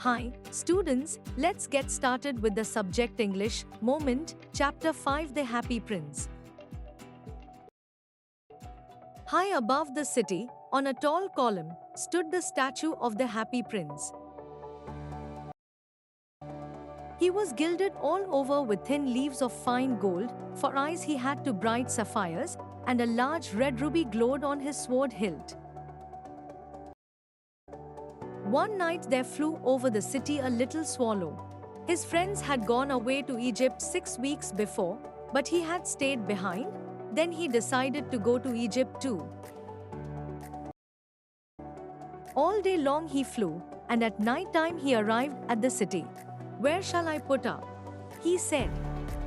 Hi, students, let's get started with the subject English, Moment, Chapter 5 The Happy Prince. High above the city, on a tall column, stood the statue of the Happy Prince. He was gilded all over with thin leaves of fine gold, for eyes he had two bright sapphires, and a large red ruby glowed on his sword hilt. One night there flew over the city a little swallow. His friends had gone away to Egypt 6 weeks before, but he had stayed behind. Then he decided to go to Egypt too. All day long he flew, and at night time he arrived at the city. "Where shall I put up?" he said.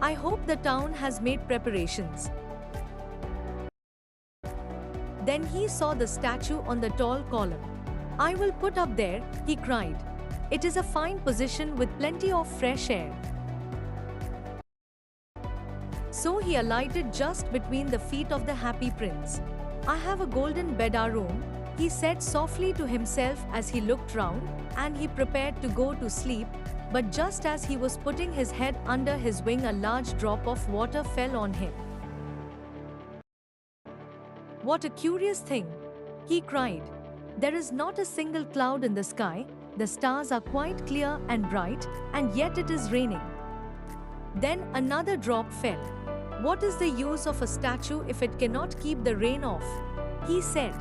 "I hope the town has made preparations." Then he saw the statue on the tall column. "I will put up there," he cried. "It is a fine position with plenty of fresh air." So he alighted just between the feet of the Happy Prince. "I have a golden bedroom," he said softly to himself as he looked round, and he prepared to go to sleep, but just as he was putting his head under his wing, a large drop of water fell on him. "What a curious thing!" he cried. "There is not a single cloud in the sky, the stars are quite clear and bright, and yet it is raining." Then another drop fell. "What is the use of a statue if it cannot keep the rain off?" he said.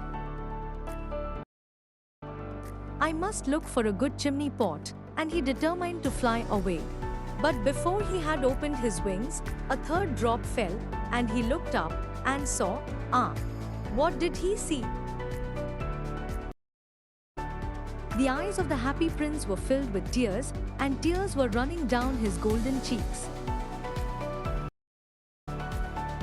"I must look for a good chimney pot," and he determined to fly away. But before he had opened his wings, a third drop fell, and he looked up and saw, what did he see? The eyes of the Happy Prince were filled with tears, and tears were running down his golden cheeks.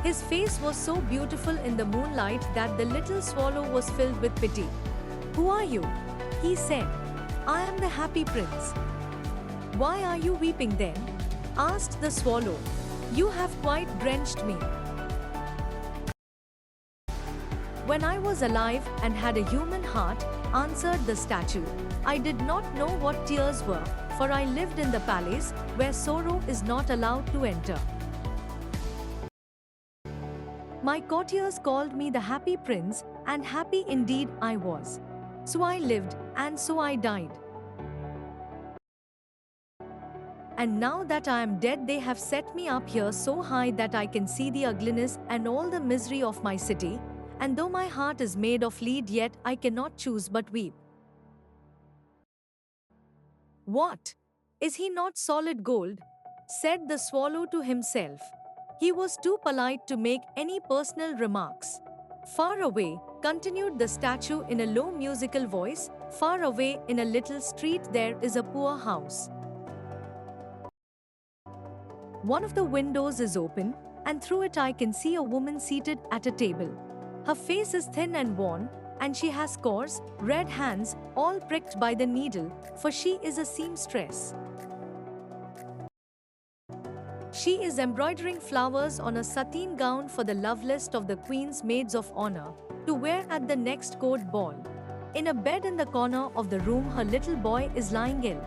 His face was so beautiful in the moonlight that the little swallow was filled with pity. "Who are you?" he said. "I am the Happy Prince." "Why are you weeping then?" asked the swallow. "You have quite drenched me." "When I was alive and had a human heart," answered the statue, "I did not know what tears were, for I lived in the palace, where sorrow is not allowed to enter. My courtiers called me the Happy Prince, and happy indeed I was. So I lived, and so I died. And now that I am dead, they have set me up here so high that I can see the ugliness and all the misery of my city, and though my heart is made of lead, yet I cannot choose but weep." "What? Is he not solid gold?" said the swallow to himself. He was too polite to make any personal remarks. "Far away," continued the statue in a low musical voice, "far away in a little street there is a poor house. One of the windows is open, and through it I can see a woman seated at a table. Her face is thin and worn, and she has coarse, red hands, all pricked by the needle, for she is a seamstress. She is embroidering flowers on a sateen gown for the loveliest of the Queen's maids of honor, to wear at the next court ball. In a bed in the corner of the room her little boy is lying ill.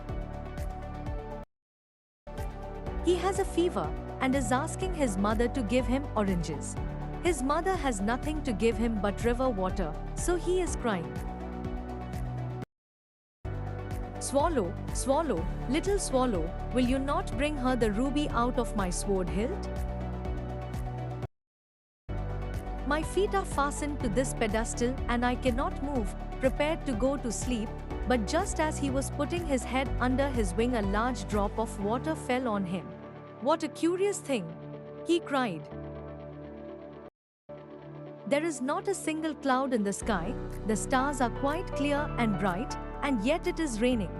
He has a fever, and is asking his mother to give him oranges. His mother has nothing to give him but river water, so he is crying. Swallow, swallow, little swallow, will you not bring her the ruby out of my sword hilt? My feet are fastened to this pedestal, and I cannot move," prepared to go to sleep, but just as he was putting his head under his wing, a large drop of water fell on him. "What a curious thing!" he cried. "There is not a single cloud in the sky, the stars are quite clear and bright, and yet it is raining."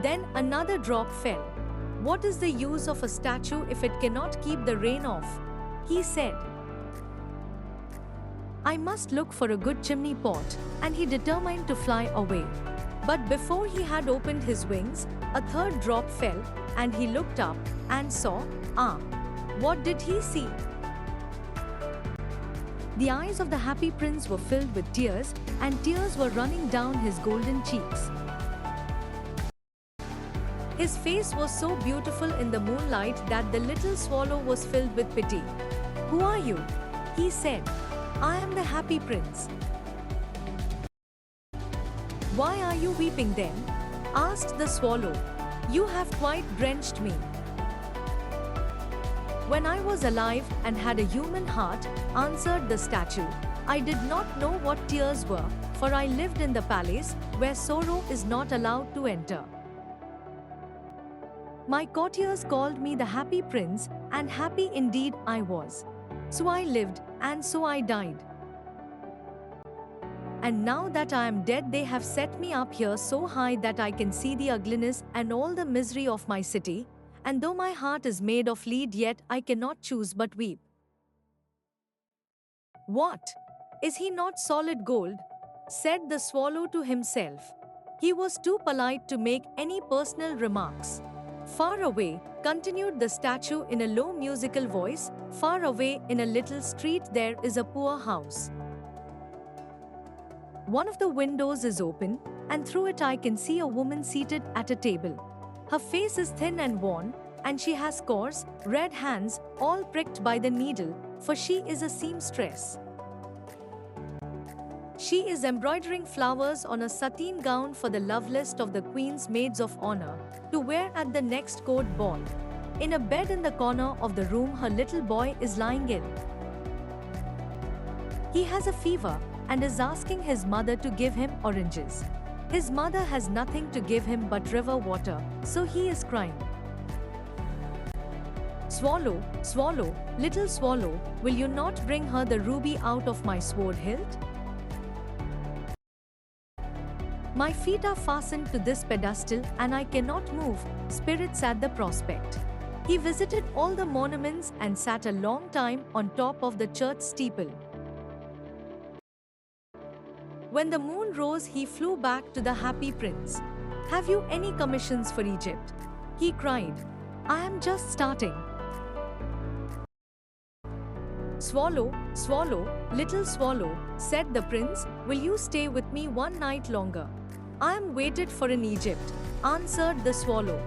Then another drop fell. "What is the use of a statue if it cannot keep the rain off?" he said. "I must look for a good chimney pot," and he determined to fly away. But before he had opened his wings, a third drop fell, and he looked up and saw, what did he see? The eyes of the Happy Prince were filled with tears, and tears were running down his golden cheeks. His face was so beautiful in the moonlight that the little swallow was filled with pity. "Who are you?" he said. "I am the happy prince." "Why are you weeping then?" asked the swallow. "You have quite drenched me." "When I was alive and had a human heart," answered the statue, "I did not know what tears were, for I lived in the palace, where sorrow is not allowed to enter. My courtiers called me the happy prince, and happy indeed I was. So I lived, and so I died. And now that I am dead, they have set me up here so high that I can see the ugliness and all the misery of my city, and though my heart is made of lead, yet I cannot choose but weep." "What? Is he not solid gold?" said the swallow to himself. He was too polite to make any personal remarks. "Far away," continued the statue in a low musical voice, "far away in a little street there is a poor house. One of the windows is open, and through it I can see a woman seated at a table. Her face is thin and worn, and she has coarse, red hands, all pricked by the needle, for she is a seamstress. She is embroidering flowers on a sateen gown for the loveliest of the Queen's maids of honor, to wear at the next court ball. In a bed in the corner of the room her little boy is lying ill. He has a fever, and is asking his mother to give him oranges. His mother has nothing to give him but river water, so he is crying. Swallow, swallow, little swallow, will you not bring her the ruby out of my sword hilt? My feet are fastened to this pedestal and I cannot move, spirits at the prospect." He visited all the monuments and sat a long time on top of the church steeple. When the moon rose, he flew back to the happy prince. "Have you any commissions for Egypt?" he cried. "I am just starting." "Swallow, swallow, little swallow," said the prince, "will you stay with me one night longer?" "I am waited for in Egypt," answered the swallow.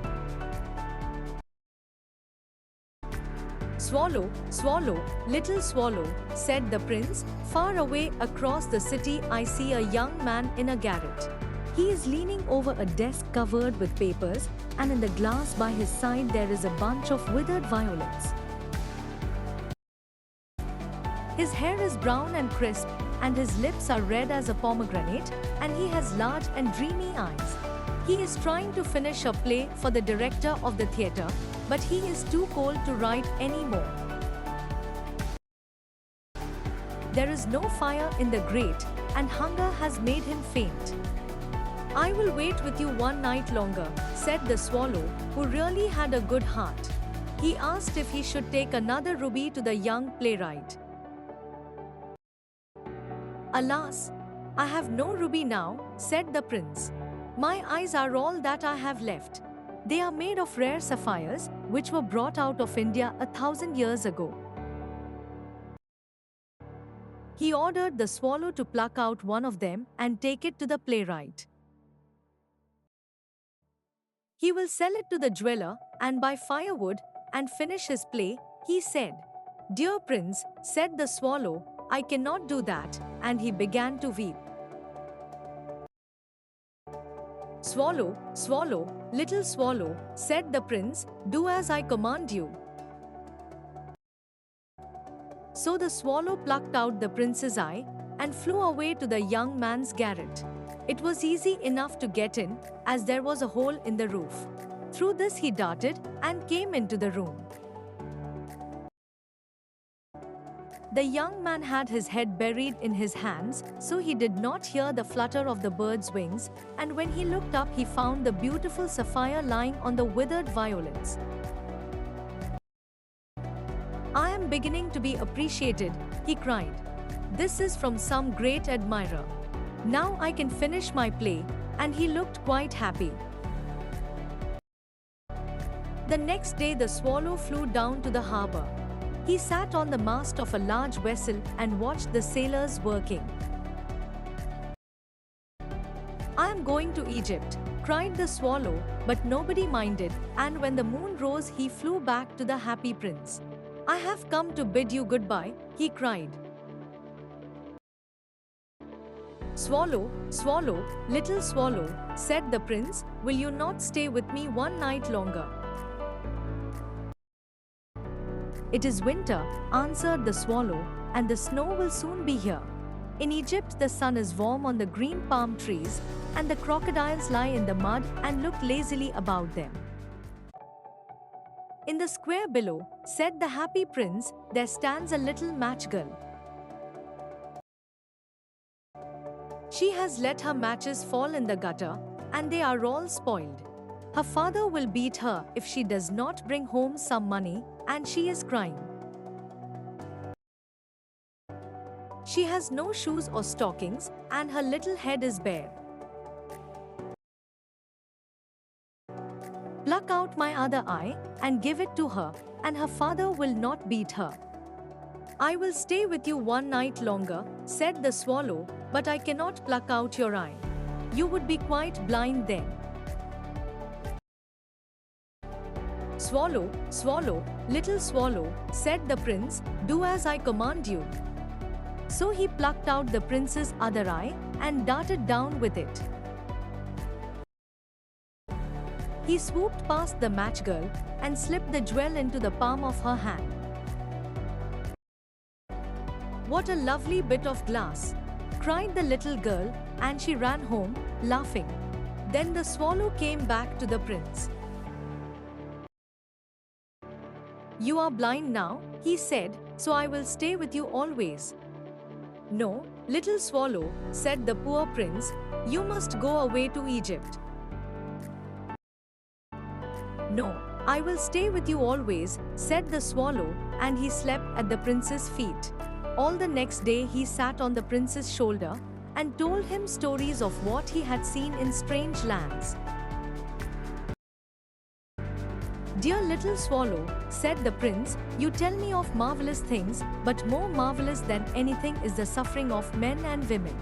"Swallow, swallow, little swallow," said the prince, "far away across the city I see a young man in a garret. He is leaning over a desk covered with papers, and in the glass by his side there is a bunch of withered violets. His hair is brown and crisp, and his lips are red as a pomegranate, and he has large and dreamy eyes. He is trying to finish a play for the director of the theatre, but he is too cold to write any more. There is no fire in the grate, and hunger has made him faint. "I will wait with you one night longer," said the swallow, who really had a good heart. He asked if he should take another ruby to the young playwright. "Alas, I have no ruby now," said the prince. "My eyes are all that I have left. They are made of rare sapphires, which were brought out of India 1,000 years ago." He ordered the swallow to pluck out one of them and take it to the playwright. "He will sell it to the jeweler and buy firewood and finish his play," he said. "Dear prince," said the swallow, "I cannot do that," and he began to weep. "Swallow, swallow, little swallow," said the prince, "do as I command you." So the swallow plucked out the prince's eye and flew away to the young man's garret. It was easy enough to get in, as there was a hole in the roof. Through this he darted and came into the room. The young man had his head buried in his hands, so he did not hear the flutter of the bird's wings, and when he looked up he found the beautiful sapphire lying on the withered violets. "I am beginning to be appreciated," he cried. "This is from some great admirer. Now I can finish my play," and he looked quite happy. The next day the swallow flew down to the harbor. He sat on the mast of a large vessel and watched the sailors working. "I am going to Egypt," cried the swallow, but nobody minded, and when the moon rose, he flew back to the happy prince. I have come to bid you goodbye, he cried. Swallow, swallow, little swallow, said the prince, will you not stay with me one night longer? It is winter, answered the swallow, and the snow will soon be here. In Egypt, the sun is warm on the green palm trees, and the crocodiles lie in the mud and look lazily about them. In the square below, said the happy prince, there stands a little match girl. She has let her matches fall in the gutter, and they are all spoiled. Her father will beat her if she does not bring home some money, and she is crying. She has no shoes or stockings, and her little head is bare. Pluck out my other eye, and give it to her, and her father will not beat her. I will stay with you one night longer, said the swallow, but I cannot pluck out your eye. You would be quite blind then. Swallow, swallow, little swallow, said the prince, do as I command you. So he plucked out the prince's other eye and darted down with it. He swooped past the match girl and slipped the jewel into the palm of her hand. What a lovely bit of glass, cried the little girl, and she ran home, laughing. Then the swallow came back to the prince. You are blind now, he said, so I will stay with you always. No, little swallow, said the poor prince, you must go away to Egypt. No, I will stay with you always, said the swallow, and he slept at the prince's feet. All the next day he sat on the prince's shoulder and told him stories of what he had seen in strange lands. Dear little swallow, said the prince, you tell me of marvelous things, but more marvelous than anything is the suffering of men and women.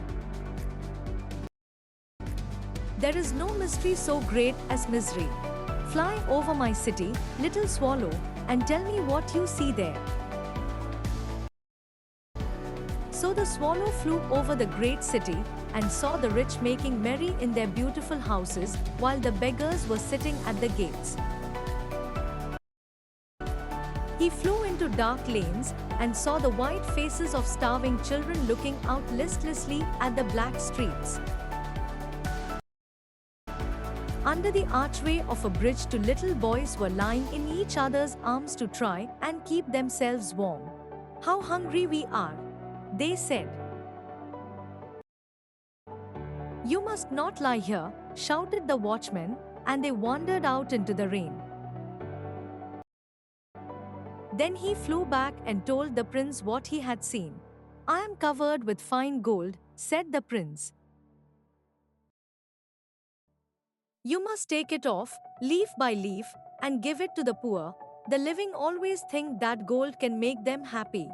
There is no mystery so great as misery. Fly over my city, little swallow, and tell me what you see there. So the swallow flew over the great city and saw the rich making merry in their beautiful houses, while the beggars were sitting at the gates. He flew into dark lanes and saw the white faces of starving children looking out listlessly at the black streets. Under the archway of a bridge, two little boys were lying in each other's arms to try and keep themselves warm. How hungry we are, they said. You must not lie here, shouted the watchman, and they wandered out into the rain. Then he flew back and told the prince what he had seen. I am covered with fine gold, said the prince. You must take it off, leaf by leaf, and give it to the poor. The living always think that gold can make them happy.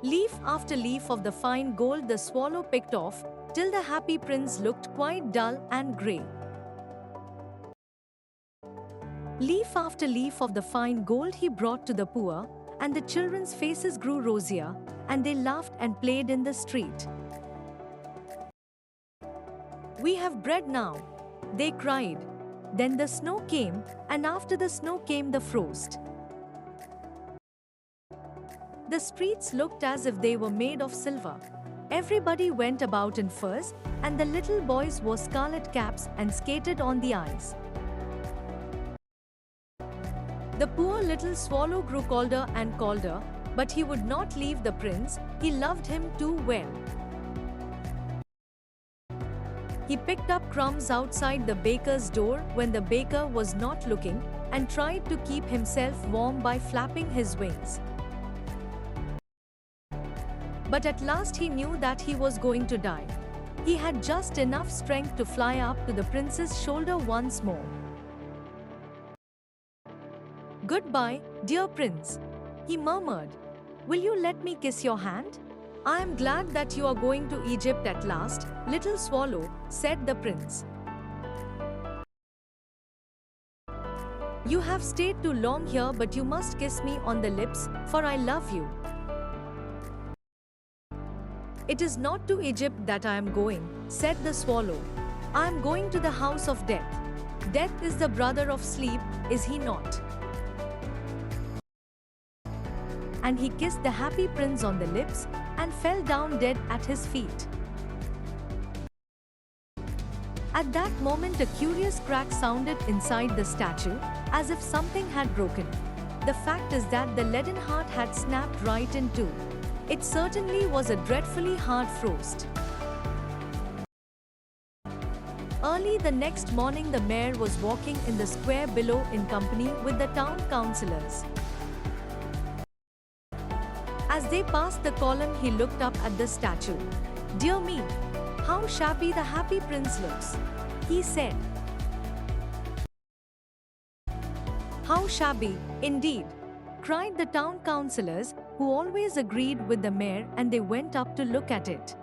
Leaf after leaf of the fine gold the swallow picked off, till the happy prince looked quite dull and grey. Leaf after leaf of the fine gold he brought to the poor, and the children's faces grew rosier, and they laughed and played in the street. We have bread now, they cried. Then the snow came, and after the snow came the frost. The streets looked as if they were made of silver. Everybody went about in furs, and the little boys wore scarlet caps and skated on the ice. The poor little swallow grew colder and colder, but he would not leave the prince, he loved him too well. He picked up crumbs outside the baker's door when the baker was not looking, and tried to keep himself warm by flapping his wings. But at last he knew that he was going to die. He had just enough strength to fly up to the prince's shoulder once more. Goodbye, dear prince, he murmured. Will you let me kiss your hand? I am glad that you are going to Egypt at last, little swallow, said the prince. You have stayed too long here, but you must kiss me on the lips, for I love you. It is not to Egypt that I am going, said the swallow. I am going to the house of death. Death is the brother of sleep, is he not? And he kissed the happy prince on the lips and fell down dead at his feet. At that moment, a curious crack sounded inside the statue, as if something had broken. The fact is that the leaden heart had snapped right in two. It certainly was a dreadfully hard frost. Early the next morning, the mayor was walking in the square below in company with the town councillors. As they passed the column, he looked up at the statue. "Dear me, how shabby the happy prince looks," he said. "How shabby, indeed," cried the town councillors, who always agreed with the mayor, and they went up to look at it.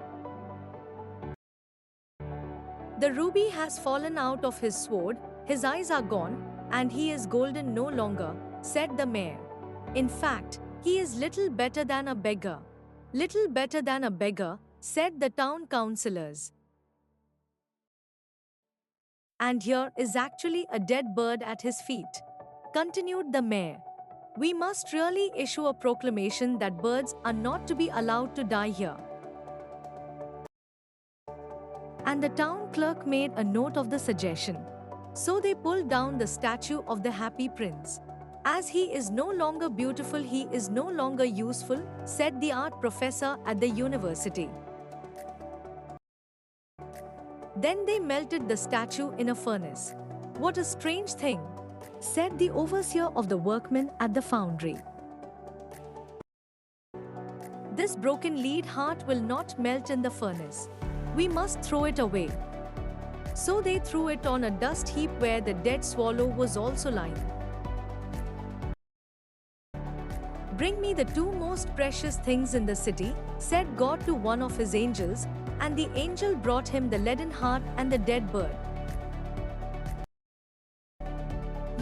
"The ruby has fallen out of his sword, his eyes are gone, and he is golden no longer," said the mayor. "In fact, he is little better than a beggar." "Little better than a beggar," said the town councillors. "And here is actually a dead bird at his feet," continued the mayor. "We must really issue a proclamation that birds are not to be allowed to die here." And the town clerk made a note of the suggestion. So they pulled down the statue of the happy prince. "As he is no longer beautiful, he is no longer useful," said the art professor at the university. Then they melted the statue in a furnace. "What a strange thing," said the overseer of the workmen at the foundry. "This broken lead heart will not melt in the furnace. We must throw it away." So they threw it on a dust heap where the dead swallow was also lying. "Bring me the two most precious things in the city," said God to one of his angels, and the angel brought him the leaden heart and the dead bird.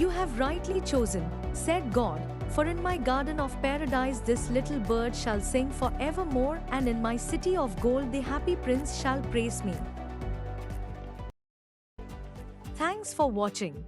"You have rightly chosen," said God, "for in my garden of paradise this little bird shall sing forevermore, and in my city of gold the happy prince shall praise me." Thanks for watching.